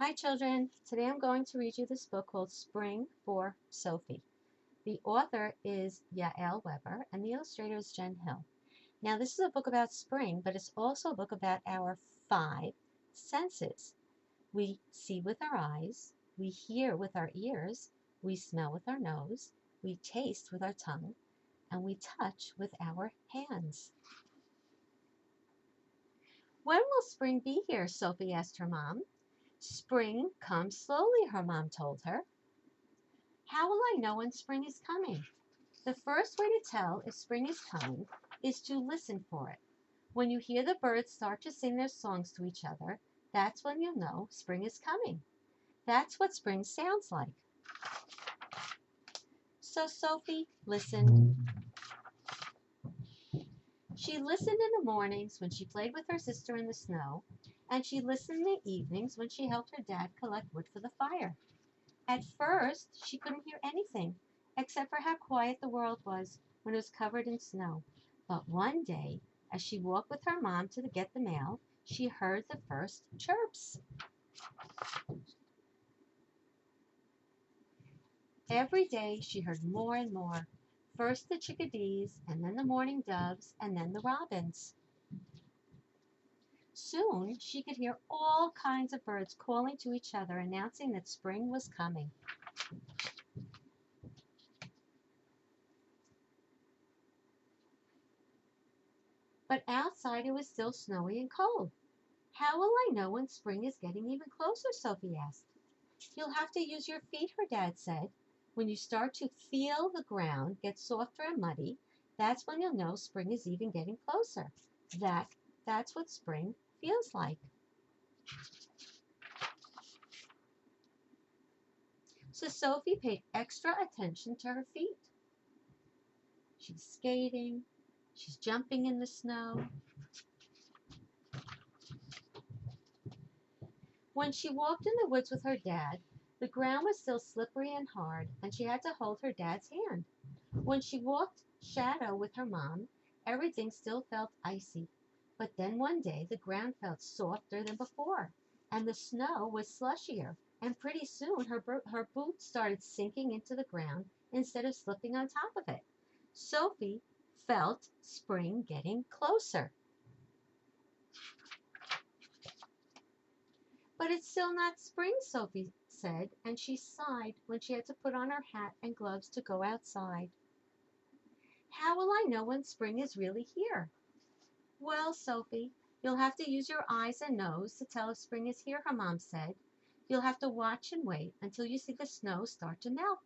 Hi children, today I'm going to read you this book called Spring for Sophie. The author is Yael Weber and the illustrator is Jen Hill. Now this is a book about spring, but it's also a book about our 5 senses. We see with our eyes, we hear with our ears, we smell with our nose, we taste with our tongue, and we touch with our hands. When will spring be here? Sophie asked her mom. Spring comes slowly, her mom told her. How will I know when spring is coming? The first way to tell if spring is coming is to listen for it. When you hear the birds start to sing their songs to each other, that's when you'll know spring is coming. That's what spring sounds like. So Sophie listened. She listened in the mornings when she played with her sister in the snow, and she listened in the evenings when she helped her dad collect wood for the fire. At first, she couldn't hear anything, except for how quiet the world was when it was covered in snow. But one day, as she walked with her mom to get the mail, she heard the first chirps. Every day, she heard more and more. First the chickadees, and then the mourning doves, and then the robins. Soon, she could hear all kinds of birds calling to each other, announcing that spring was coming. But outside, it was still snowy and cold. How will I know when spring is getting even closer? Sophie asked. You'll have to use your feet, her dad said. When you start to feel the ground get softer and muddy, that's when you'll know spring is even getting closer. That's what spring feels like. So Sophie paid extra attention to her feet. She's skating, she's jumping in the snow. When she walked in the woods with her dad, the ground was still slippery and hard, and she had to hold her dad's hand. When she walked shadow with her mom, everything still felt icy. But then one day the ground felt softer than before, and the snow was slushier, and pretty soon her boots started sinking into the ground instead of slipping on top of it. Sophie felt spring getting closer. But it's still not spring, Sophie said, and she sighed when she had to put on her hat and gloves to go outside. How will I know when spring is really here? Well, Sophie, you'll have to use your eyes and nose to tell if spring is here, her mom said. You'll have to watch and wait until you see the snow start to melt.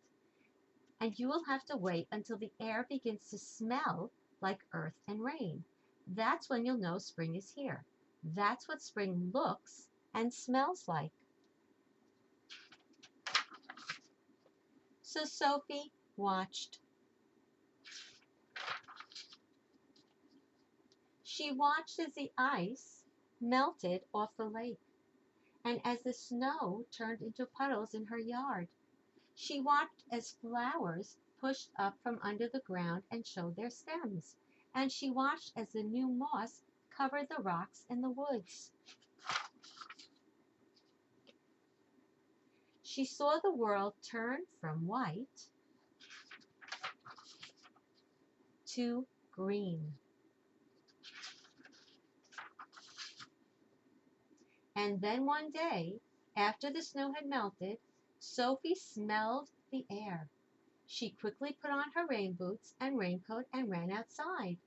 And you will have to wait until the air begins to smell like earth and rain. That's when you'll know spring is here. That's what spring looks and smells like. So Sophie watched. She watched as the ice melted off the lake, and as the snow turned into puddles in her yard. She watched as flowers pushed up from under the ground and showed their stems, and she watched as the new moss covered the rocks in the woods. She saw the world turn from white to green. And then one day, after the snow had melted, Sophie smelled the air. She quickly put on her rain boots and raincoat and ran outside.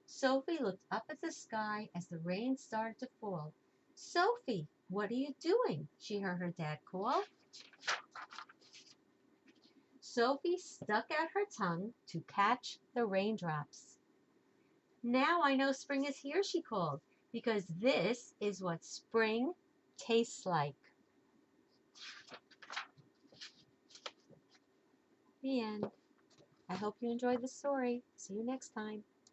Sophie looked up at the sky as the rain started to fall. Sophie, what are you doing? She heard her dad call. Sophie stuck out her tongue to catch the raindrops. Now I know spring is here, she called, because this is what spring tastes like. The end. I hope you enjoyed the story. See you next time.